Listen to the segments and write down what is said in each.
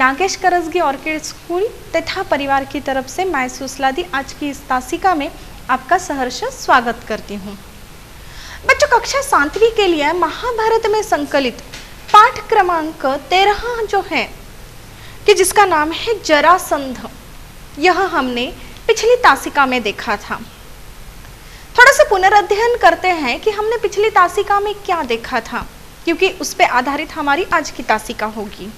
Nagesh Karasagi orchid school तथा परिवार की तरफ से मैं सुसलादी आज की इस तासिका में आपका सहर्ष स्वागत करती हूँ। बच्चों, कक्षा 7वीं के लिए महाभारत में संकलित पाठ क्रमांक 13 जो है कि जिसका नाम है जरासंध, यह हमने पिछली तासिका में देखा था। थोड़ा सा पुनर्अध्ययन करते हैं कि हमने पिछली तासिका में क्या देखा था, क्योंकि उस पर आधारित हमारी आज की तासिका होगी।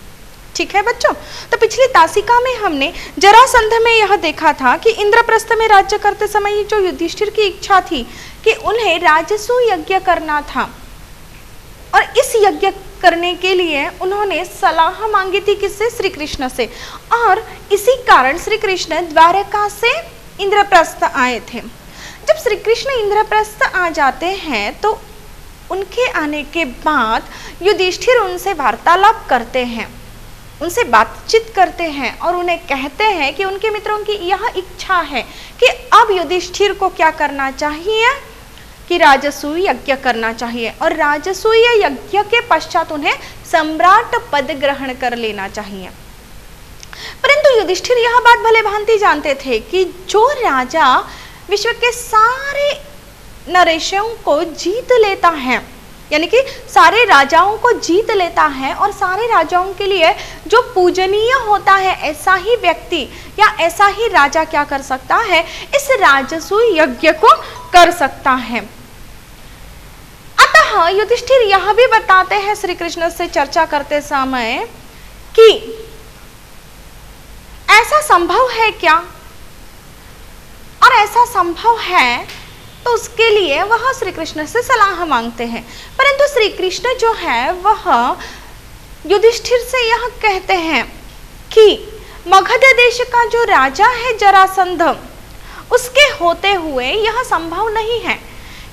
ठीक है बच्चों, तो पिछली तासिका में हमने जरासंध में यह देखा था कि इंद्रप्रस्थ में राज्य करते समय जो युधिष्ठिर की इच्छा थी कि उन्हें राजसूय यज्ञ करना था, और इस यज्ञ करने के लिए उन्होंने सलाह मांगी थी किससे? श्री कृष्ण से। और इसी कारण श्री कृष्ण द्वारका से इंद्रप्रस्थ आए थे। जब श्री कृष्ण इंद्रप्रस्थ आ जाते हैं तो उनके आने के बाद युधिष्ठिर उनसे वार्तालाप करते हैं, उनसे बातचीत करते हैं और उन्हें कहते हैं कि उनके मित्रों की यह इच्छा है कि अब युधिष्ठिर को क्या करना चाहिए कि राजसूय यज्ञ करना चाहिए, और राजसूय यज्ञ के पश्चात उन्हें सम्राट पद ग्रहण कर लेना चाहिए। परंतु युधिष्ठिर यह बात भले भांति जानते थे कि जो राजा विश्व के सारे नरेशों को जीत लेता है, यानी कि सारे राजाओं को जीत लेता है और सारे राजाओं के लिए जो पूजनीय होता है, ऐसा ही व्यक्ति या ऐसा ही राजा क्या कर सकता है? इस राजसूय यज्ञ को कर सकता है। अतः युधिष्ठिर यह भी बताते हैं श्री कृष्ण से चर्चा करते समय कि ऐसा संभव है क्या, और ऐसा संभव है तो उसके लिए वह श्री कृष्ण से सलाह मांगते हैं। परंतु श्री कृष्ण जो है वह युधिष्ठिर से यह कहते हैं कि मगध देश का जो राजा है जरासंध, उसके होते हुए यह संभव नहीं है,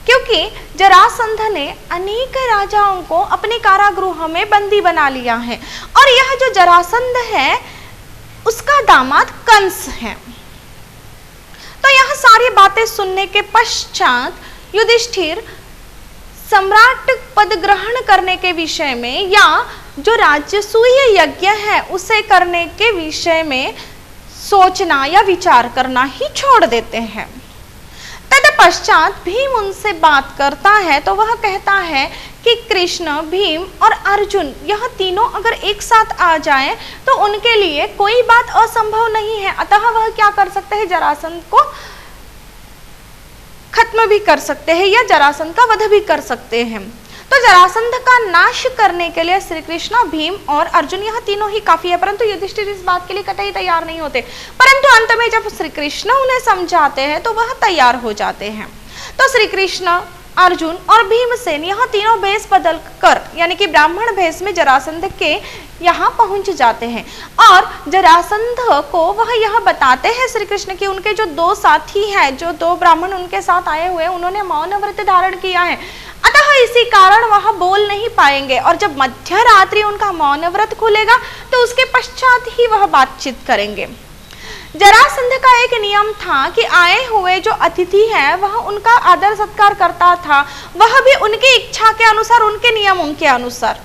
क्योंकि जरासंध ने अनेक राजाओं को अपने कारागृह में बंदी बना लिया है, और यह जो जरासंध है उसका दामाद कंस है। तो यह सारी बातें सुनने के पश्चात युधिष्ठिर सम्राट पद ग्रहण करने के विषय में या जो राजसूय यज्ञ है उसे करने के विषय में सोचना या विचार करना ही छोड़ देते हैं। तत्पश्चात भीम उनसे बात करता है तो वह कहता है कि कृष्ण, भीम और अर्जुन यह तीनों अगर एक साथ आ जाएं तो उनके लिए कोई बात असंभव नहीं है। अतः वह क्या कर सकते हैं? जरासंध को खत्म भी कर सकते हैं या जरासंध का वध भी कर सकते हैं। तो जरासंध का नाश करने के लिए श्री कृष्ण, भीम और अर्जुन यह तीनों ही काफी है। परंतु युधिष्ठिर इस बात के लिए कतई तैयार नहीं होते। परंतु अंत में जब श्री कृष्ण उन्हें समझाते हैं तो वह तैयार हो जाते हैं। तो श्री कृष्ण, अर्जुन और भीमसेन यह तीनों भेष बदल कर, यानी कि ब्राह्मण भेष में जरासंध के यहाँ पहुंच जाते हैं, और जरासंध को वह यह बताते हैं श्री कृष्ण की उनके जो दो साथी हैं, जो दो ब्राह्मण उनके साथ आए हुए, उन्होंने मौन व्रत धारण किया है, अतः इसी कारण वह बोल नहीं पाएंगे, और जब मध्य रात्रि उनका मौन व्रत खुलेगा तो उसके पश्चात ही वह बातचीत करेंगे। जरासंध का एक नियम था कि आए हुए जो अतिथि है वह उनका आदर सत्कार करता था, वह भी उनकी इच्छा के अनुसार, उनके नियमों के अनुसार।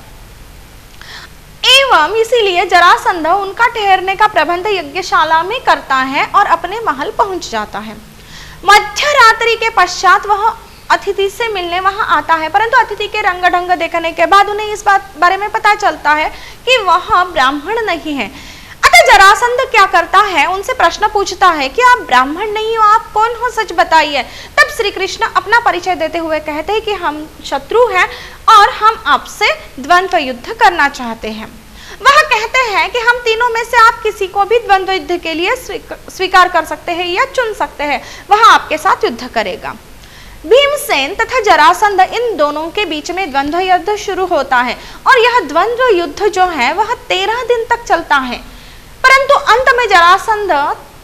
एवं इसीलिए जरासंध उनका ठहरने का प्रबंध यज्ञशाला में करता है और अपने महल पहुंच जाता है। मध्य रात्रि के पश्चात वह अतिथि से मिलने वहां आता है, परंतु अतिथि के रंग ढंग देखने के बाद उन्हें इस बात बारे में पता चलता है कि वह ब्राह्मण नहीं है। अतः जरासंध क्या करता है? उनसे प्रश्न पूछता है कि आप ब्राह्मण नहीं हो, आप कौन हो, सच बताइए। तब श्री कृष्ण अपना परिचय देते हुए कहते हैं कि हम शत्रु हैं और हम आपसे द्वंद्व युद्ध करना चाहते हैं। वह कहते हैं कि हम तीनों में से आप किसी को भी द्वंद्व युद्ध के लिए स्वीकार कर सकते हैं या चुन सकते हैं, वह आपके साथ युद्ध करेगा। भीमसेन तथा जरासंध इन दोनों के बीच में द्वंद्व युद्ध शुरू होता है, और यह द्वंद्व युद्ध जो है वह 13 दिन तक चलता है। परंतु अंत में जरासंध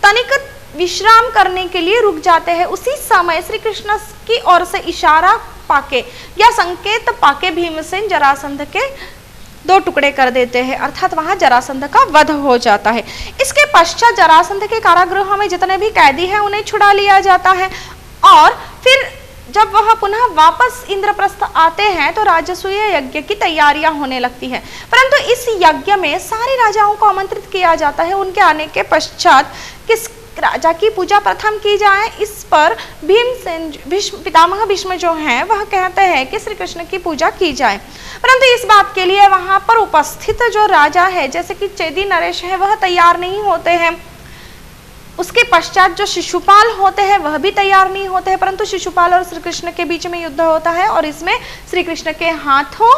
तनिक विश्राम करने के लिए रुक जाते हैं। उसी समय श्री कृष्ण की ओर से इशारा पाके या संकेत पाके भीमसेन जरासंध के 2 टुकड़े कर देते हैं, अर्थात वहां जरासंध का वध हो जाता है। इसके पश्चात जरासंध के कारागृह में जितने भी कैदी हैं उन्हें छुड़ा लिया जाता है, और फिर जब वह पुनः वापस इंद्रप्रस्थ आते हैं तो राजसूय यज्ञ की तैयारियां होने लगती है। परंतु इस यज्ञ में सारे राजाओं को आमंत्रित किया जाता है। उनके आने के पश्चात किस राजा की पूजा प्रथम की जाए, इस पर पितामह भीष्म जो हैं वह कहते हैं कि श्री कृष्ण की पूजा की जाए। परंतु इस बात के लिए वहां पर उपस्थित जो राजा है, जैसे कि चेदी नरेश है, वह तैयार नहीं होते हैं। उसके पश्चात जो शिशुपाल होते हैं वह भी तैयार नहीं होते हैं। परंतु शिशुपाल और श्री कृष्ण के बीच में युद्ध होता है और इसमें श्री कृष्ण के हाथों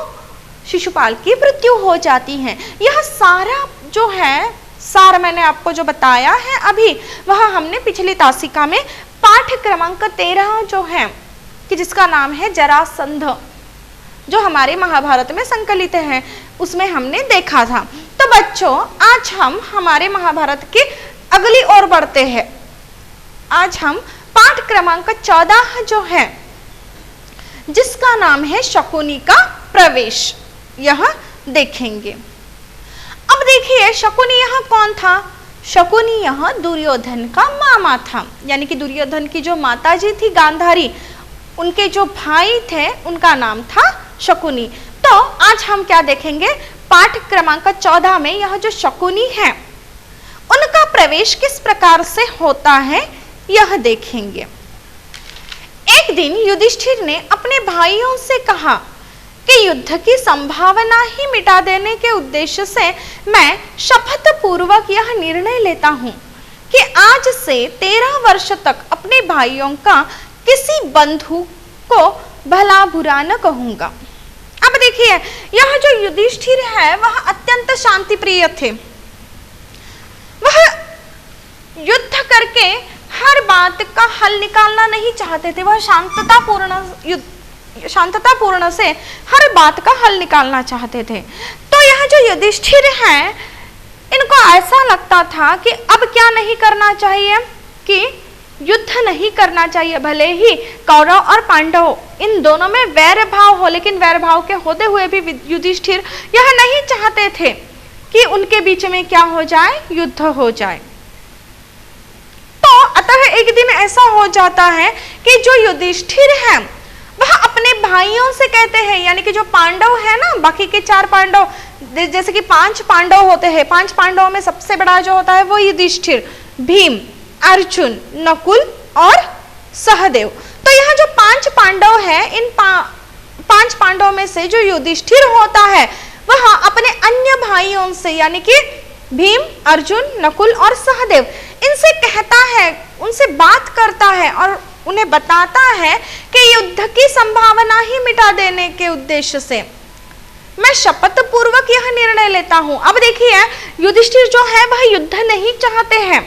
शिशुपाल की मृत्यु हो जाती है। यह सारा जो है सार मैंने आपको जो बताया है अभी, वह हमने पिछली तासिका में पाठ क्रमांक 13 जो है कि जिसका नाम है जरासंध, जो हमारे महाभारत में संकलित है, उसमें हमने देखा था। तो बच्चों आज हम हमारे महाभारत की अगली ओर बढ़ते हैं। आज हम पाठ क्रमांक 14 जो है जिसका नाम है शकुनी का प्रवेश, यह देखेंगे। अब देखिए शकुनी यहाँ कौन था? शकुनी यहाँ दुर्योधन का मामा था, यानी कि दुर्योधन की जो माताजी थी गांधारी, उनके जो भाई थे उनका नाम था शकुनी। तो आज हम क्या देखेंगे? पाठ क्रमांक 14 में यह जो शकुनी है उनका प्रवेश किस प्रकार से होता है यह देखेंगे। एक दिन युधिष्ठिर ने अपने भाइयों से कहा कि युद्ध की संभावना ही मिटा देने के उद्देश्य से मैं शपथ पूर्वक यह निर्णय लेता हूं कि आज से 13 वर्ष तक अपने भाइयों का किसी बंधु को भला बुरा न कहूंगा। अब देखिए यह जो युधिष्ठिर है वह अत्यंत शांति प्रिय थे। वह युद्ध करके हर बात का हल निकालना नहीं चाहते थे। वह शांततापूर्ण से हर बात का हल निकालना चाहते थे। तो यह जो युधिष्ठिर हैं, इनको ऐसा लगता था कि अब क्या नहीं करना चाहिए, कि युद्ध नहीं करना चाहिए। भले ही कौरव और पांडव इन दोनों में वैर भाव हो, लेकिन वैर भाव के होते हुए भी युधिष्ठिर यह नहीं चाहते थे कि उनके बीच में क्या हो जाए, युद्ध हो जाए। तो अतः एक दिन ऐसा हो जाता है कि जो युधिष्ठिर है वह अपने भाइयों से कहते हैं, यानी कि जो पांडव है ना, बाकी के 4 पांडव, जैसे कि 5 पांडव होते हैं, 5 पांडवों में सबसे बड़ा जो होता है वो युधिष्ठिर, भीम, अर्जुन, नकुल और सहदेव। तो यहाँ जो 5 पांडव है, इन 5 पांडवों में से जो युधिष्ठिर होता है वह अपने अन्य भाइयों से, यानी कि भीम, अर्जुन, नकुल और सहदेव, इनसे कहता है, उनसे बात करता है और उन्हें बताता है कि युद्ध की संभावना ही मिटा देने के उद्देश्य से मैं शपथ पूर्वक यह निर्णय लेता हूं। अब देखिए युधिष्ठिर जो है वह युद्ध नहीं चाहते हैं,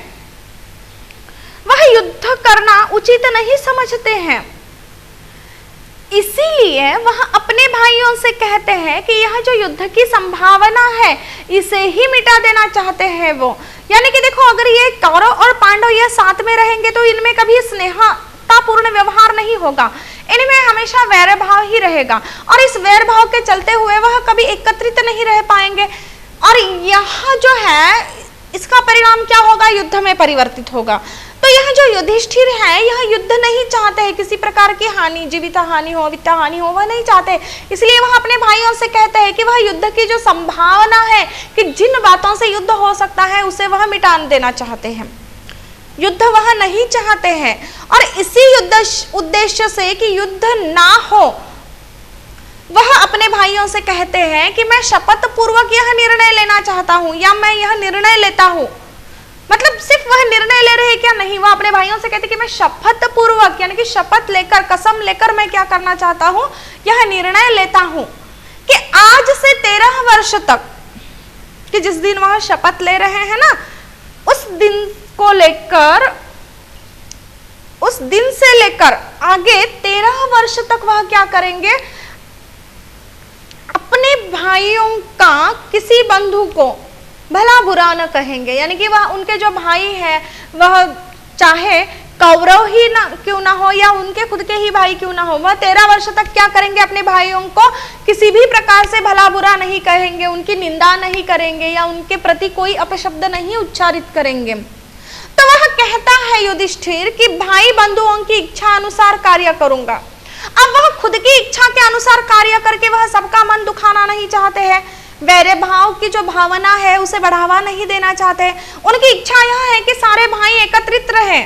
वह युद्ध करना उचित नहीं समझते हैं, इसीलिए वह अपने भाइयों से कहते हैं कि यह जो युद्ध की संभावना है इसे ही मिटा देना चाहते हैं वो। यानी कि देखो, अगर ये कौरव और पांडव ये साथ में रहेंगे तो इनमें कभी स्नेहतापूर्ण व्यवहार नहीं होगा, इनमें हमेशा वैर भाव ही रहेगा और इस वैर भाव के चलते हुए वह कभी एकत्रित नहीं रह पाएंगे और यह जो है इसका परिणाम क्या होगा, युद्ध में परिवर्तित होगा। तो यह जो युधिष्ठिर है यह युद्ध नहीं चाहते हैं, किसी प्रकार की हानि, जीवित हानि हो, वित्त हानि हो, वह नहीं चाहते। इसलिए वह अपने भाइयों से कहते हैं कि वह युद्ध की जो संभावना है कि जिन बातों से युद्ध हो सकता है उसे वह मिटा देना चाहते हैं, युद्ध वह नहीं चाहते हैं। और इसी उद्देश्य से कि युद्ध ना हो वह अपने भाइयों से कहते हैं कि मैं शपथ पूर्वक यह निर्णय लेना चाहता हूं या मैं यह निर्णय लेता हूं। मतलब सिर्फ वह निर्णय ले रहे क्या, नहीं, वह अपने भाइयों से कहते कि मैं शपथ पूर्वक, यानी कि शपथ लेकर, कसम लेकर मैं क्या करना चाहता हूं, यह निर्णय लेता हूं कि आज से 13 वर्ष तक, कि जिस दिन वह शपथ ले रहे हैं ना, उस दिन को लेकर, उस दिन से लेकर आगे 13 वर्ष तक वह क्या करेंगे, अपने भाइयों का किसी बंधु को भला बुरा न कहेंगे। यानी कि वह उनके जो भाई है वह चाहे कौरव ही ना क्यों ना हो या उनके खुद के ही भाई क्यों ना हो, वह 13 वर्ष तक क्या करेंगे, अपने भाइयों को किसी भी प्रकार से भला बुरा नहीं कहेंगे, उनकी निंदा नहीं करेंगे या उनके प्रति कोई अपशब्द नहीं उच्चारित करेंगे। तो वह कहता है युधिष्ठिर कि भाई बंधुओं की इच्छा अनुसार कार्य करूंगा, अब वह खुद की इच्छा के अनुसार कार्य करके वह सबका मन दुखाना नहीं चाहते हैं, वैर भाव की जो भावना है उसे बढ़ावा नहीं देना चाहते। उनकी इच्छा यह है कि सारे भाई एकत्रित रहे,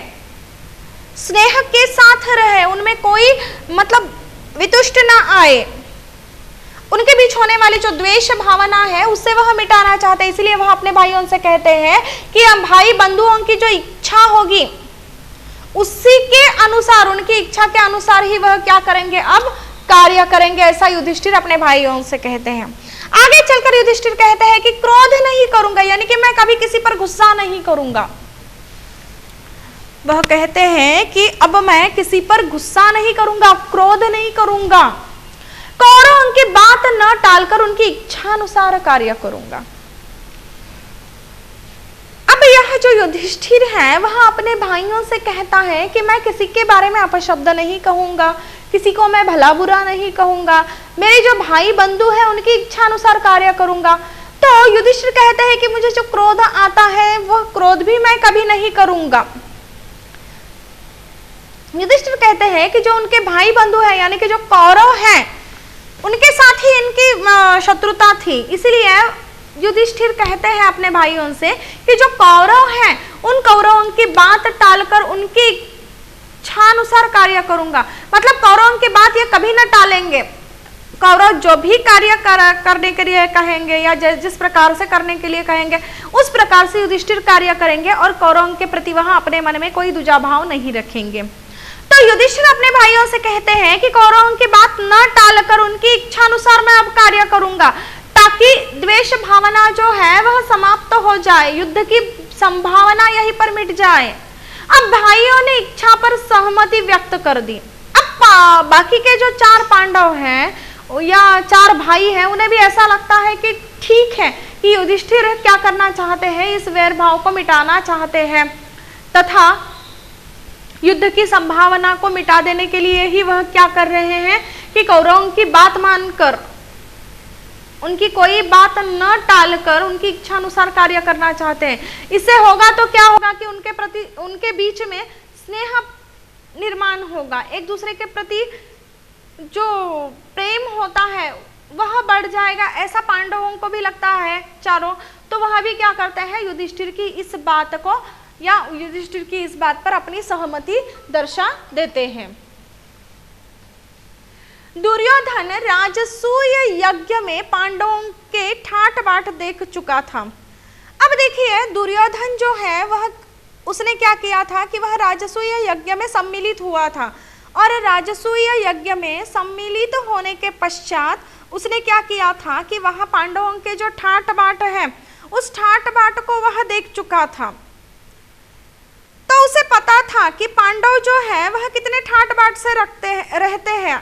स्नेह के साथ रहे, उनमें कोई मतलब वितुष्ट ना आए। उनके बीच होने वाली जो द्वेष भावना है उससे वह मिटाना चाहते हैं। इसलिए वह अपने भाइयों से कहते हैं कि हम भाई बंधुओं की जो इच्छा होगी उसी के अनुसार, उनकी इच्छा के अनुसार ही वह क्या करेंगे, अब कार्य करेंगे। ऐसा युधिष्ठिर अपने भाइयों से कहते हैं। आगे चलकर युधिष्ठिर कहते हैं कि क्रोध नहीं करूंगा, यानी कि मैं कभी किसी पर गुस्सा नहीं करूंगा। वह कहते हैं कि अब मैं किसी पर गुस्सा नहीं करूंगा, क्रोध नहीं करूंगा, कौरव उनकी बात न टालकर उनकी इच्छा अनुसार कार्य करूंगा। अब यह जो युधिष्ठिर है वह अपने भाइयों से कहता है कि मैं किसी के बारे में अपशब्द नहीं कहूंगा, किसी को मैं भला बुरा नहीं कहूंगा, मेरे जो भाई बंधु है उनकी इच्छा अनुसार कार्य करूंगा। तो युधिष्ठिर कहते हैं कि मुझे जो क्रोध आता है वह क्रोध भी मैं कभी नहीं करूंगा। युधिष्ठिर कहते हैं कि जो उनके भाई बंधु है यानी कि जो कौरव हैं उनके साथ ही इनकी शत्रुता थी, इसलिए युधिष्ठिर कहते हैं अपने भाइयों से कि जो कौरव हैं उन कौरवों की बात टालकर उनकी इच्छानुसार कार्य करूंगा। मतलब कौरवों की बात ये कभी न टालेंगे, कौरव जो भी कार्य करने के लिए कहेंगे या जिस प्रकार से करने के लिए कहेंगे उस प्रकार से युधिष्ठिर कार्य करेंगे और कौरवों के प्रति वह अपने मन में कोई दुजा भाव नहीं रखेंगे। तो युधिष्ठिर अपने भाइयों से कहते हैं कि कौरवों की बात न टालकर उनकी इच्छा अनुसार मैं अब कार्य करूंगा, ताकि द्वेष भावना जो है वह समाप्त हो जाए, युद्ध की संभावना यहीं पर मिट जाए। अब भाइयों ने इच्छा पर सहमति व्यक्त कर दी। अब बाकी के जो 4 पांडव हैं या 4 भाई हैं उन्हें भी ऐसा लगता है कि ठीक है कि युधिष्ठिर क्या करना चाहते हैं, इस वैर भाव को मिटाना चाहते हैं तथा युद्ध की संभावना को मिटा देने के लिए ही वह क्या कर रहे हैं कि कौरवों की बात मानकर, उनकी कोई बात न टालकर उनकी इच्छा अनुसार कार्य करना चाहते हैं। इससे होगा तो क्या होगा कि उनके प्रति, उनके बीच में स्नेह निर्माण होगा, एक दूसरे के प्रति जो प्रेम होता है वह बढ़ जाएगा। ऐसा पांडवों को भी लगता है चारों, तो वह भी क्या करते हैं युधिष्ठिर की इस बात को या युधिष्ठिर की इस बात पर अपनी सहमति दर्शा देते हैं। दुर्योधन राजसूय यज्ञ में पांडवों के ठाट बाट देख चुका था। अब देखिए दुर्योधन जो है वह उसने क्या किया था कि वह राजसूय यज्ञ में सम्मिलित हुआ था और राजसूय यज्ञ में सम्मिलित होने के पश्चात उसने क्या किया था कि वह पांडवों के जो ठाट बाट है उस ठाट बाट को वह देख चुका था। तो उसे पता था कि पांडव जो है वह कितने ठाट बाट से रहते हैं,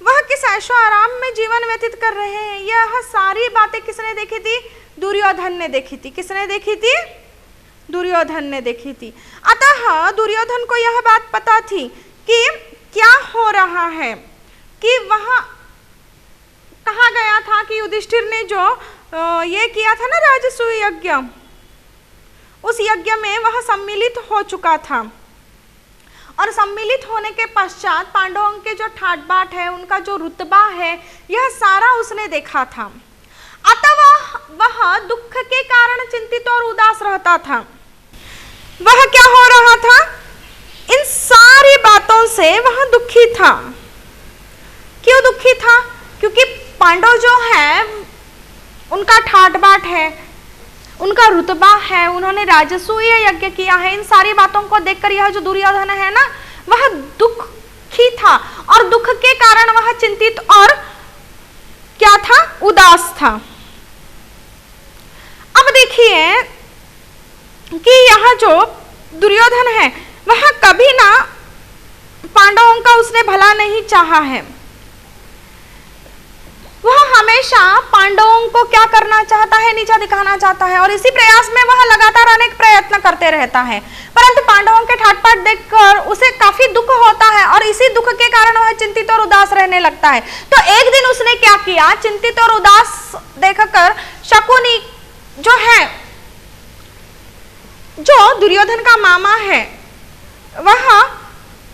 वह किस ऐशो आराम में जीवन व्यतीत कर रहे हैं। यह सारी बातें किसने देखी थी? दुर्योधन ने देखी थी। किसने देखी थी? दुर्योधन ने देखी थी। अतः दुर्योधन को यह बात पता थी कि क्या हो रहा है, कि वह कहा गया था कि युधिष्ठिर ने जो ये किया था ना राजसूय यज्ञ, उस यज्ञ में वह सम्मिलित हो चुका था और सम्मिलित होने के पश्चात पांडवों के जो ठाट बाट है, उनका जो रुतबा है, यह सारा उसने देखा था। अतः वह दुख के कारण चिंतित और उदास रहता था। वह क्या हो रहा था? इन सारी बातों से वह दुखी था। क्यों दुखी था? क्योंकि पांडव जो है उनका ठाट बाट है, उनका रुतबा है, उन्होंने राजसूय यज्ञ किया है। इन सारी बातों को देखकर यह जो दुर्योधन है ना, वह दुखी था और दुख के कारण वह चिंतित और क्या था? उदास था। अब देखिए कि यह जो दुर्योधन है वह कभी ना पांडवों का उसने भला नहीं चाहा है। वह हमेशा पांडवों को क्या करना चाहता है? नीचा दिखाना चाहता है और इसी प्रयास में वह लगातार अनेक प्रयत्न करते रहता है। परंतु पांडवों के ठाटबाट देखकर उसे काफी दुख होता है और इसी दुख के कारण वह चिंतित और उदास रहने लगता है। तो एक दिन उसने क्या किया? चिंतित और उदास देखकर शकुनी जो है, जो दुर्योधन का मामा है, वह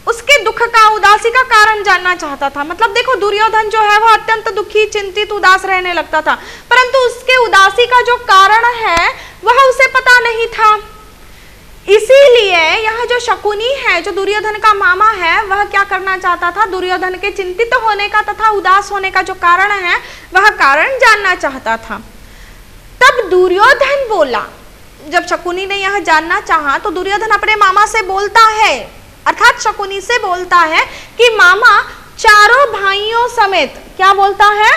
उसके दुख का, उदासी का कारण जानना चाहता था। मतलब देखो, दुर्योधन जो है वह अत्यंत दुखी, चिंतित, उदास रहने लगता था, परंतु उसके उदासी का जो कारण है वह उसे पता नहीं था। इसीलिए यह जो शकुनी है, जो दुर्योधन का मामा है, वह क्या करना चाहता था? दुर्योधन के चिंतित होने का तथा उदास होने का जो कारण है वह कारण जानना चाहता था। तब दुर्योधन बोला, जब शकुनी ने यह जानना चाहा तो दुर्योधन अपने मामा से बोलता है, अर्थात शकुनी से बोलता है कि मामा, चारों भाइयों समेत, क्या बोलता है?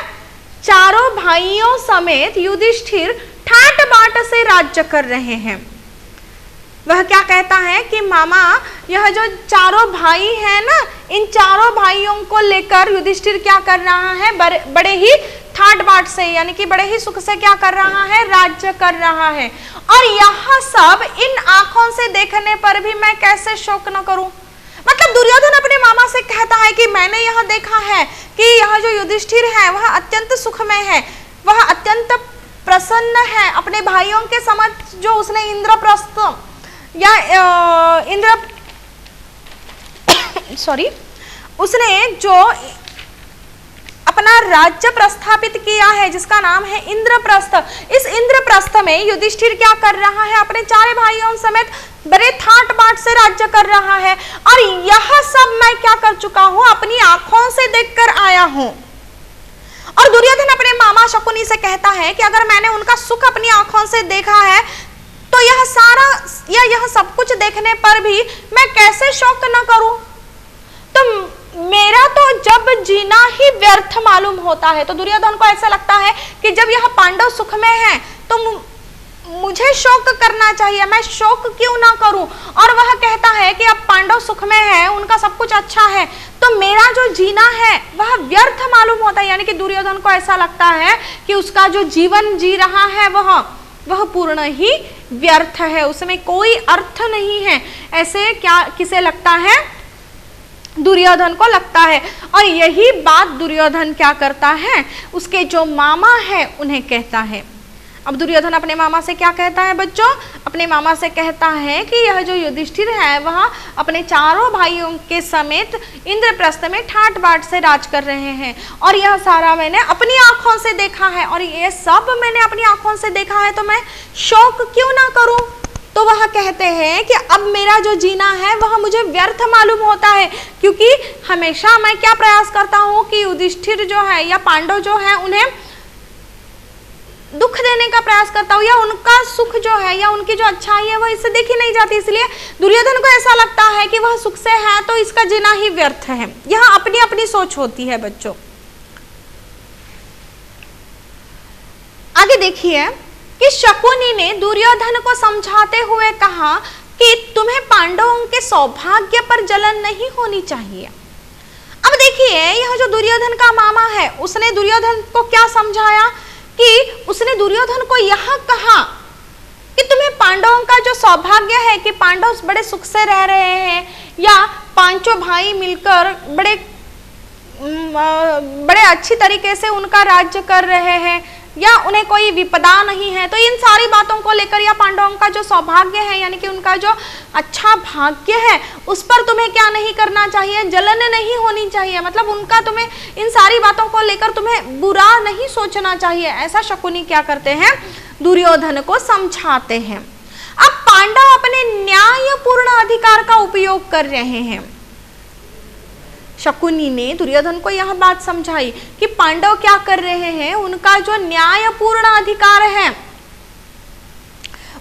चारों भाइयों समेत युधिष्ठिर ठाट बाट से राज्य कर रहे हैं। वह क्या कहता है कि मामा, यह जो चारों भाई है ना, इन चारों भाइयों को लेकर युधिष्ठिर क्या कर रहा है? बड़े ही ठाट बाट से, यानी कि बड़े ही सुख से क्या कर रहा है? राज्य कर रहा है। और यह सब इन आंखों से देखने पर भी मैं कैसे शोक न करूं? मतलब दुर्योधन अपने मामा से कहता है कि मैंने यह देखा है कि यह जो युधिष्ठिर है वह अत्यंत सुखमय है, वह अत्यंत प्रसन्न है अपने भाइयों के समक्ष, जो उसने इंद्रप्रस्थ या उसने जो अपना राज्य प्रस्थापित किया है, जिसका नाम है इंद्रप्रस्थ। इस इंद्रप्रस्थ में युधिष्ठिर क्या कर रहा है? अपने चारे भाइयों समेत बड़े ठाट बाट से राज्य कर रहा है। और यह सब मैं क्या कर चुका हूं? अपनी आंखों से देखकर आया हूं। और दुर्योधन अपने मामा शकुनी से कहता है कि अगर मैंने उनका सुख अपनी आंखों से देखा है तो यह सारा या यह सब कुछ देखने पर भी मैं कैसे शोक न करूं? तो मेरा तो जब जीना ही व्यर्थ मालूम होता है। तो दुर्योधन को ऐसा लगता है कि जब यह पांडव सुख में है तो मुझे शोक करना चाहिए, मैं शोक क्यों ना करूं? और वह कहता है कि अब पांडव सुख में है, उनका सब कुछ अच्छा है, तो मेरा जो जीना है वह व्यर्थ मालूम होता है। यानी कि दुर्योधन को ऐसा लगता है कि उसका जो जीवन जी रहा है वह पूर्ण ही व्यर्थ है, उसमें कोई अर्थ नहीं है। ऐसे क्या किसे लगता है? दुर्योधन को लगता है। और यही बात दुर्योधन क्या करता है? उसके जो मामा है उन्हें कहता है। अब दुर्योधन अपने मामा से क्या कहता है बच्चों? अपने मामा से कहता है कि यह जो युधिष्ठिर है वह अपने चारों भाइयों के समेत इंद्रप्रस्थ में ठाट बाट से राज कर रहे हैं, और यह सारा मैंने अपनी आंखों से देखा है, और ये सब मैंने अपनी आंखों से देखा है, तो मैं शोक क्यों ना करूं? तो वह कहते हैं कि अब मेरा जो जीना है वह मुझे व्यर्थ मालूम होता है, क्योंकि हमेशा मैं क्या प्रयास करता हूं कि युधिष्ठिर जो है या पांडव जो है उन्हें दुख देने का प्रयास करता हूं, या उनका सुख जो है या उनकी जो अच्छाई है वह इससे देखी नहीं जाती। इसलिए दुर्योधन को ऐसा लगता है कि वह सुख से है तो इसका जीना ही व्यर्थ है। यह अपनी अपनी सोच होती है बच्चों। आगे देखिए कि शकुनी ने दुर्योधन को समझाते हुए कहा कि तुम्हें पांडवों के सौभाग्य पर जलन नहीं होनी चाहिए। अब देखिए, यह जो दुर्योधन का मामा है उसने दुर्योधन को क्या समझाया कि उसने दुर्योधन को यह कहा कि तुम्हें पांडवों का जो सौभाग्य है कि पांडव बड़े सुख से रह रहे हैं, या पांचों भाई मिलकर बड़े अच्छी तरीके से उनका राज्य कर रहे हैं, या उन्हें कोई विपदा नहीं है, तो इन सारी बातों को लेकर या पांडवों का जो सौभाग्य है यानी कि उनका जो अच्छा भाग्य है उस पर तुम्हें क्या नहीं करना चाहिए? जलन नहीं होनी चाहिए। मतलब उनका तुम्हें इन सारी बातों को लेकर तुम्हें बुरा नहीं सोचना चाहिए। ऐसा शकुनी क्या करते हैं? दुर्योधन को समझाते हैं। अब पांडव अपने न्यायपूर्ण अधिकार का उपयोग कर रहे हैं। शकुनी ने दुर्योधन को यह बात समझाई कि पांडव क्या कर रहे हैं, उनका जो न्यायपूर्ण अधिकार है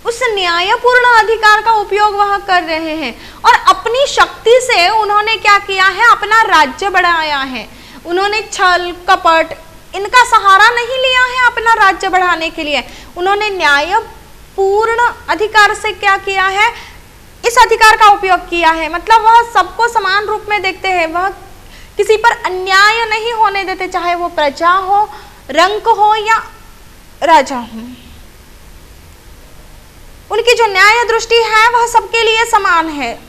उस न्यायपूर्ण अधिकार का उपयोग वह कर रहे हैं, और अपनी शक्ति से उन्होंने क्या किया है? अपना राज्य बढ़ाया है। उन्होंने छल कपट इनका सहारा नहीं लिया है अपना राज्य बढ़ाने के लिए। उन्होंने न्यायपूर्ण अधिकार से क्या किया है? इस अधिकार का उपयोग किया है। मतलब वह सबको समान रूप में देखते हैं, वह किसी पर अन्याय नहीं होने देते, चाहे वो प्रजा हो, रंक हो या राजा हो। उनकी जो न्याय दृष्टि है वह सबके लिए समान है,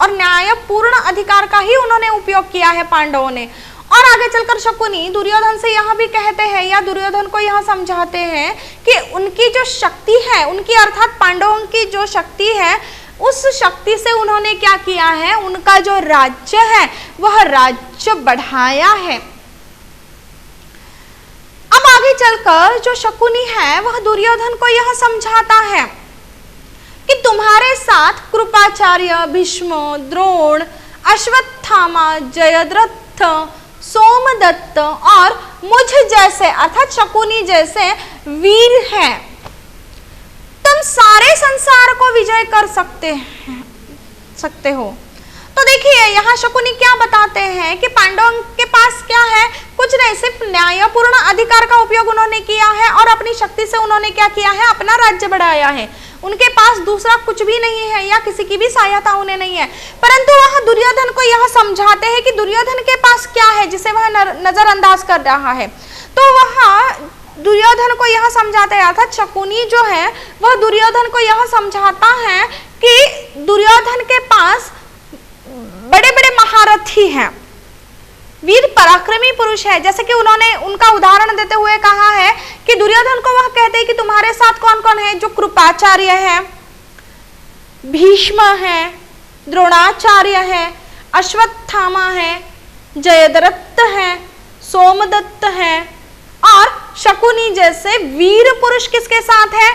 और न्यायपूर्ण अधिकार का ही उन्होंने उपयोग किया है पांडवों ने। और आगे चलकर शकुनी दुर्योधन से यह भी कहते हैं या दुर्योधन को यह समझाते हैं कि उनकी जो शक्ति है, उनकी अर्थात पांडवों की जो शक्ति है उस शक्ति से उन्होंने क्या किया है, उनका जो राज्य है वह राज्य बढ़ाया है। अब आगे चलकर जो शकुनी है वह दुर्योधन को यह समझाता है कि तुम्हारे साथ कृपाचार्य, भीष्म, द्रोण, अश्वत्थामा, जयद्रथ, सोमदत्त और मुझ जैसे अर्थात शकुनी जैसे वीर हैं। तुम सारे संसार को विजय कर सकते हो। तो देखिए यहाँ शकुनी क्या बताते हैं कि पांडवों के पास क्या है, कुछ नहीं, सिर्फ न्यायपूर्ण अधिकार का उपयोग उन्होंने किया है और अपनी शक्ति से उन्होंने क्या किया है, अपना राज्य बढ़ाया है। उनके पास दूसरा कुछ भी नहीं है या किसी की भी सहायता उन्हें नहीं है। परंतु वह दुर्योधन को यह समझाते हैं कि दुर्योधन के पास क्या है जिसे वह नजरअंदाज कर रहा है। तो वह दुर्योधन को यह समझाते हैं, अर्थात शकुनी जो है वह दुर्योधन को यह समझाता है कि दुर्योधन के पास बड़े बड़े महारथी हैं, वीर पराक्रमी पुरुष है। जैसे कि उन्होंने उनका उदाहरण देते हुए कहा है कि दुर्योधन को वह कहते हैं कि तुम्हारे साथ कौन कौन है, जो कृपाचार्य है, भीष्म है, द्रोणाचार्य है, अश्वत्थामा है, जयद्रथ है, सोमदत्त है और शकुनी जैसे वीर पुरुष किसके साथ है,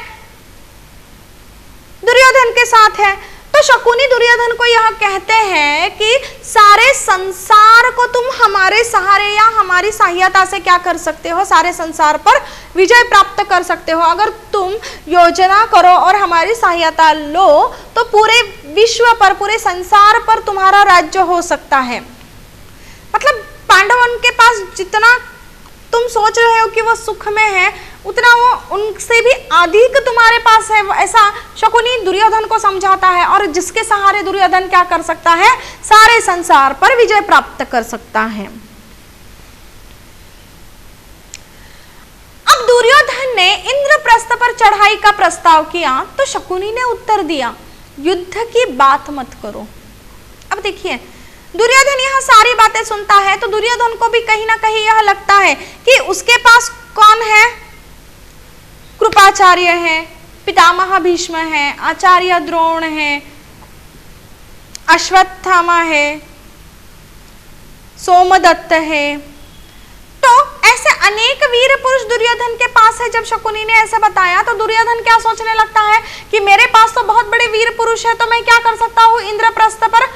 दुर्योधन के साथ है। तो शकुनी दुर्योधन को यह कहते हैं कि सारे संसार को तुम हमारे सहारे या हमारी सहायता से क्या कर सकते हो, सारे संसार पर विजय प्राप्त कर सकते हो। अगर तुम योजना करो और हमारी सहायता लो तो पूरे विश्व पर, पूरे संसार पर तुम्हारा राज्य हो सकता है। मतलब पांडवों के पास जितना तुम सोच रहे हो कि वो सुख में है, उतना वो उनसे भी अधिक तुम्हारे पास है, ऐसा शकुनी दुर्योधन को समझाता है। और जिसके सहारे दुर्योधन क्या कर सकता है, सारे संसार पर विजय प्राप्त कर सकता है। अब दुर्योधन ने इंद्रप्रस्थ पर चढ़ाई का प्रस्ताव किया तो शकुनी ने उत्तर दिया, युद्ध की बात मत करो। अब देखिए दुर्योधन यह सारी बातें सुनता है तो दुर्योधन को भी कहीं ना कहीं यह लगता है कि उसके पास कौन है, कृपाचार्य है, पितामह भीष्म है, आचार्य द्रोण है, अश्वत्थामा है, सोमदत्त है। तो ऐसे अनेक वीर पुरुष दुर्योधन के पास है। जब शकुनी ने ऐसा बताया तो दुर्योधन क्या सोचने लगता है कि मेरे पास तो बहुत बड़े वीर पुरुष है, तो मैं क्या कर सकता हूँ, इंद्रप्रस्थ पर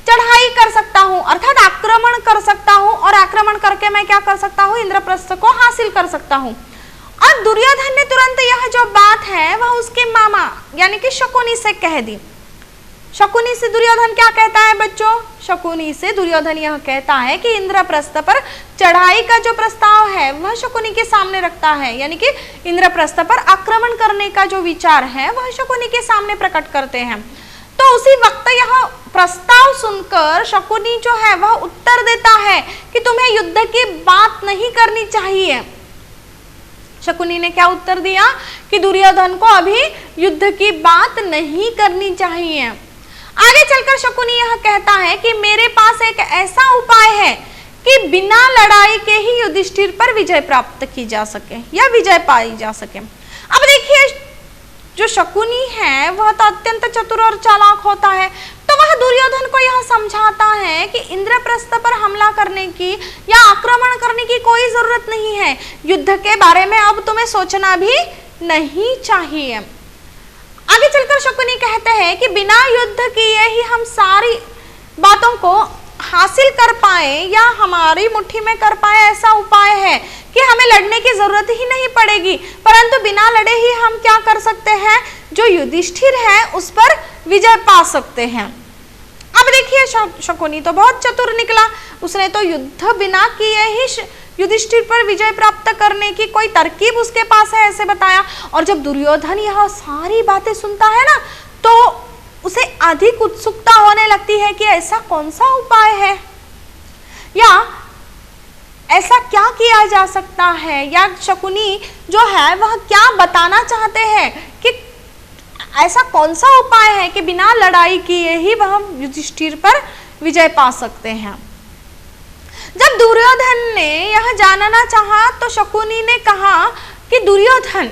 चढ़ाई कर सकता हूँ, अर्थात आक्रमण कर सकता हूँ और आक्रमण करके मैं क्या कर सकता हूँ, इंद्रप्रस्थ को हासिल कर सकता हूँ। और दुर्योधन ने तुरंत यह जो बात है वह उसके मामा यानी कि शकुनी से कह दी। शकुनी से दुर्योधन क्या कहता है बच्चों, शकुनी से दुर्योधन यह कहता है कि इंद्रप्रस्थ पर चढ़ाई का जो प्रस्ताव है वह शकुनी के सामने रखता है, यानी कि इंद्रप्रस्थ पर आक्रमण करने का जो विचार है वह शकुनी के सामने प्रकट करते हैं। तो उसी वक्त यह प्रस्ताव सुनकर शकुनी जो है वह उत्तर देता है कि तुम्हें युद्ध की बात नहीं करनी चाहिए। शकुनी ने क्या उत्तर दिया कि दुर्योधन को अभी युद्ध की बात नहीं करनी चाहिए। आगे चलकर शकुनी यह कहता है कि मेरे पास एक ऐसा उपाय है कि बिना लड़ाई के ही युधिष्ठिर पर विजय प्राप्त की जा सके या विजय पाई जा सके। अब देखिए जो शकुनी है वह तो अत्यंत चतुर और चालाक होता है, तो वह दुर्योधन को यह समझाता है कि इंद्रप्रस्थ पर हमला करने की या आक्रमण करने की कोई जरूरत नहीं है, युद्ध के बारे में अब तुम्हें सोचना भी नहीं चाहिए। आगे चलकर शकुनी कहते हैं कि बिना युद्ध किए ही हम सारी बातों को हासिल कर पाए या हमारी मुट्ठी में कर पाए ऐसा उपाय है कि हमें लड़ने की जरूरत ही नहीं पड़ेगी, परंतु बिना लड़े ही हम क्या कर सकते हैं, जो युधिष्ठिर है उस पर विजय पा सकते हैं। अब देखिए शकुनी तो बहुत चतुर निकला, उसने तो युद्ध बिना किए ही युधिष्ठिर पर विजय प्राप्त करने की कोई तरकीब उसके पास है ऐसे बताया। और जब दुर्योधन यह सारी बातें सुनता है ना तो उसे अधिक उत्सुकता होने लगती है कि ऐसा कौन सा उपाय है या ऐसा क्या किया जा सकता है, या शकुनी जो है वह क्या बताना चाहते हैं कि ऐसा कौन सा उपाय है कि बिना लड़ाई किए ही वह युधिष्ठिर पर विजय पा सकते हैं। जब दुर्योधन ने यह जानना चाहा तो शकुनी ने कहा कि दुर्योधन,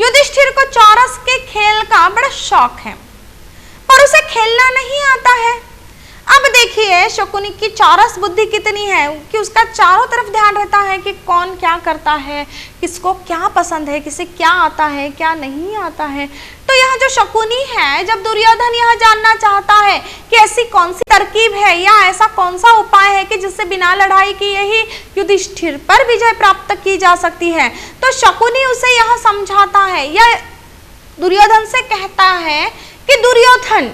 युधिष्ठिर को चौरस के खेल का बड़ा शौक है, पर उसे खेलना नहीं आता है। अब देखिए शकुनी की चौरस बुद्धि कितनी है कि उसका चारों तरफ ध्यान रहता है कि कौन क्या करता है, किसको क्या पसंद है, किसे क्या आता है, क्या नहीं आता है। तो यह जो शकुनी है, जब दुर्योधन यह जानना चाहता है कि ऐसी कौन सी तरकीब है या ऐसा कौन सा उपाय है कि जिससे बिना लड़ाई किए ही युधिष्ठिर पर विजय प्राप्त की जा सकती है, तो शकुनी उसे यह समझाता है या दुर्योधन से कहता है कि दुर्योधन,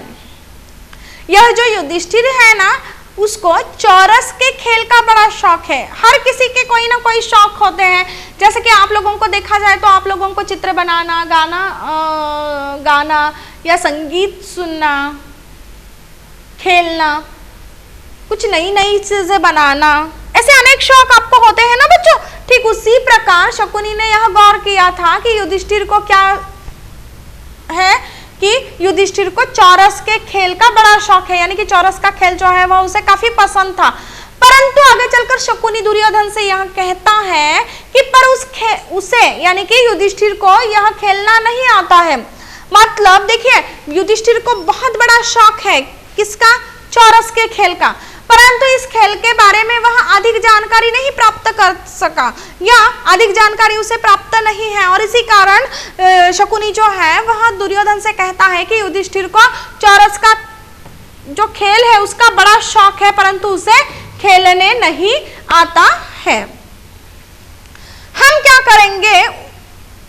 यह जो युधिष्ठिर है ना, उसको चौरस के खेल का बड़ा शौक है। हर किसी के कोई ना कोई शौक होते हैं। जैसे कि आप लोगों को देखा जाए तो आप लोगों को चित्र बनाना, गाना या संगीत सुनना, खेलना, कुछ नई नई चीजें बनाना, ऐसे अनेक शौक आपको होते हैं ना बच्चों। ठीक उसी प्रकार शकुनी ने यह गौर किया था कि युधिष्ठिर को क्या है कि युधिष्ठिर को चौरस के खेल का बड़ा शौक है, यानी कि चौरस का खेल जो है वह उसे काफी पसंद था। परंतु आगे चलकर शकुनी दुर्योधन से यह कहता है कि पर उसे यानी कि युधिष्ठिर को यह खेलना नहीं आता है। मतलब देखिए युधिष्ठिर को बहुत बड़ा शौक है किसका, चौरस के खेल का, परंतु इस खेल के बारे में वह अधिक जानकारी नहीं प्राप्त कर सका या अधिक जानकारी उसे प्राप्त नहीं है। और इसी कारण शकुनी जो है वह दुर्योधन से कहता है कि युधिष्ठिर को चौरस का जो खेल है उसका बड़ा शौक है, परंतु उसे खेलने नहीं आता है। हम क्या करेंगे,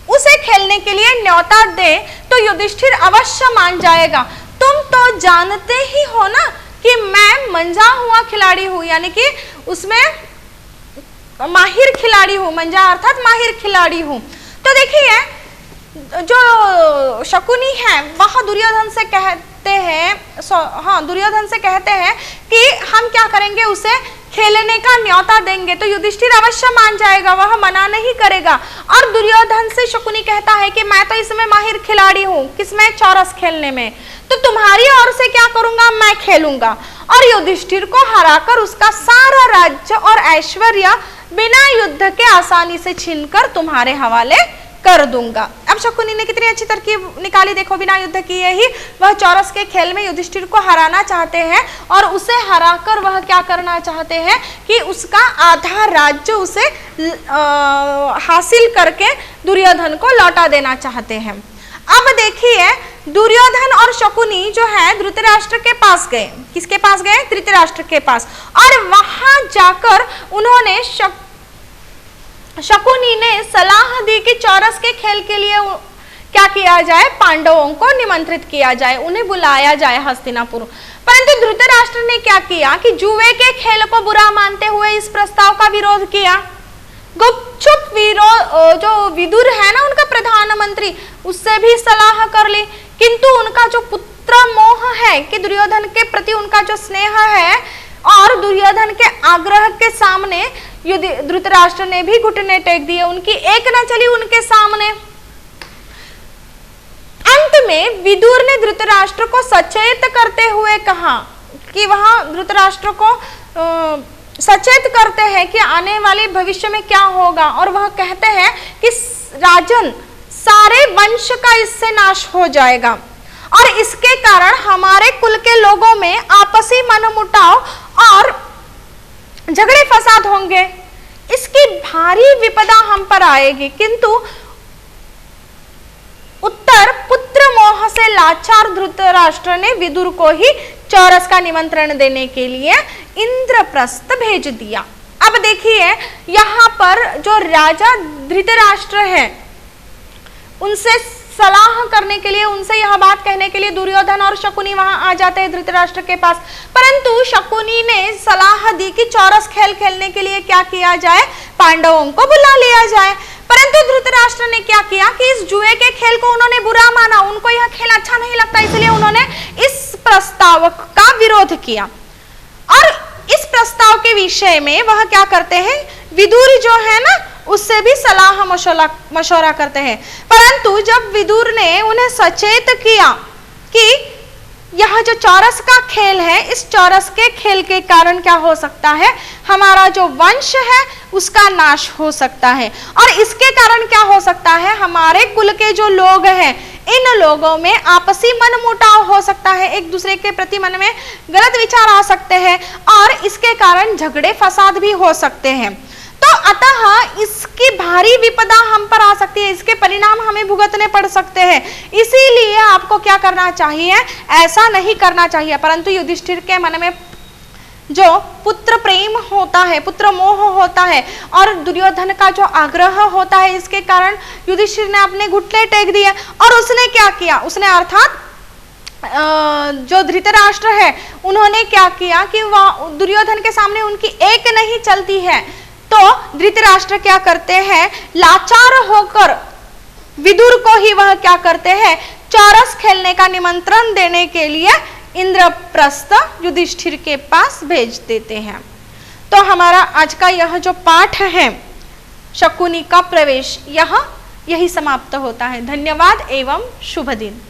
उसे खेलने के लिए न्योता दे तो युधिष्ठिर अवश्य मान जाएगा। तुम तो जानते ही हो ना कि मैं मंजा हुआ खिलाड़ी हूं, यानी कि उसमें माहिर खिलाड़ी हूं, मंजा अर्थात माहिर खिलाड़ी हूं। तो देखिए जो शकुनी है वह दुर्योधन से कहते हैं, दुर्योधन से कहते हैं कि हम क्या करेंगे, उसे खेलने का न्योता देंगे तो युधिष्ठिर अवश्य मान जाएगा, वह मना नहीं करेगा। और दुर्योधन से शकुनी कहता है कि मैं तो इसमें माहिर खिलाड़ी हूं, किसमें, चौरस खेलने में, तो तुम्हारी ओर से क्या करूंगा, मैं खेलूंगा और युधिष्ठिर को हराकर उसका सारा राज्य और ऐश्वर्य बिना युद्ध के आसानी से छीनकर तुम्हारे हवाले कर दूंगा। अब शकुनी ने कितनी अच्छी तरकीब निकाली, देखो, बिना युद्ध किए ही वह चौरस के खेल में युधिष्ठिर को हराना चाहते हैं और उसे हराकर वह क्या करना चाहते हैं कि उसका आधा राज्य उसे हासिल करके दुर्योधन को लौटा देना चाहते हैं। अब देखिए दुर्योधन और शकुनी जो है धृतराष्ट्र के पास गए। किसके पास गए, धृतराष्ट्र के पास, और वहां जाकर उन्होंने शकुनी ने सलाह दी कि चौरस के खेल के लिए क्या किया जाए, पांडवों को निमंत्रित किया जाए, उन्हें बुलाया जाए हस्तिनापुर। परंतु धृतराष्ट्र ने क्या किया कि जुए के खेल को बुरा मानते हुए इस प्रस्ताव का विरोध किया। गुपचुप जो विदुर है ना, उनका प्रधानमंत्री, उससे भी सलाह कर ली, किंतु उनका जो पुत्र मोह है कि दुर्योधन के प्रति उनका जो स्नेह है और दुर्योधन के आग्रह के सामने धृतराष्ट्र ने भी घुटने टेक दिए, उनकी एक न चली उनके सामने। अंत में विदुर ने धृतराष्ट्र को सचेत करते हुए कहा कि वह धृतराष्ट्र को सचेत करते हैं कि आने वाले भविष्य में क्या होगा, और वह कहते हैं कि राजन, सारे वंश का इससे नाश हो जाएगा और इसके कारण हमारे कुल के लोगों में आपसी मनमुटाव और झगड़े फसाद होंगे, इसकी भारी विपदा हम पर आएगी। किंतु उत्तर पुत्र मोह से लाचार धृतराष्ट्र ने विदुर को ही चौरस का निमंत्रण देने के लिए इंद्रप्रस्थ भेज दिया। अब देखिए यहाँ पर जो राजा धृतराष्ट्र है उनसे सलाह करने के लिए, उनसे यह बात कहने के लिए दुर्योधन और शकुनी वहां आ जाते हैं धृतराष्ट्र के पास। परंतु शकुनी ने सलाह दी कि चौरस खेल खेलने के लिए क्या किया जाए, पांडवों को बुला लिया जाए। परंतु धृतराष्ट्र ने क्या किया कि इस जुए के खेल को उन्होंने बुरा माना, उनको यह खेल अच्छा नहीं लगता, इसलिए उन्होंने इस प्रस्ताव का विरोध किया। और इस प्रस्ताव के विषय में वह क्या करते हैं, विदुर जो है ना उससे भी सलाह मशवरा करते हैं। परंतु जब विदुर ने उन्हें सचेत किया कि यह जो चौरस का खेल है, इस चौरस के खेल के कारण क्या हो सकता है, हमारा जो वंश है उसका नाश हो सकता है, और इसके कारण क्या हो सकता है, हमारे कुल के जो लोग हैं इन लोगों में आपसी मनमुटाव हो सकता है, एक दूसरे के प्रति मन में गलत विचार आ सकते हैं और इसके कारण झगड़े फसाद भी हो सकते हैं। तो अतः इसकी भारी विपदा हम पर आ सकती है, इसके परिणाम हमें भुगतने पड़ सकते हैं। इसीलिए आपको क्या करना चाहिए, ऐसा नहीं करना चाहिए। परंतु युधिष्ठिर के मन में जो पुत्र प्रेम होता है, पुत्र मोह होता है और दुर्योधन का जो आग्रह होता है, इसके कारण युधिष्ठिर ने अपने घुटने टेक दिए और उसने क्या किया, उसने अर्थात जो धृतराष्ट्र है उन्होंने क्या किया कि वह दुर्योधन के सामने उनकी एक नहीं चलती है। तो धृतराष्ट्र क्या करते हैं, लाचार होकर विदुर को ही वह क्या करते हैं, चौरस खेलने का निमंत्रण देने के लिए इंद्रप्रस्थ युधिष्ठिर के पास भेज देते हैं। तो हमारा आज का यह जो पाठ है शकुनी का प्रवेश, यही समाप्त होता है। धन्यवाद एवं शुभ दिन।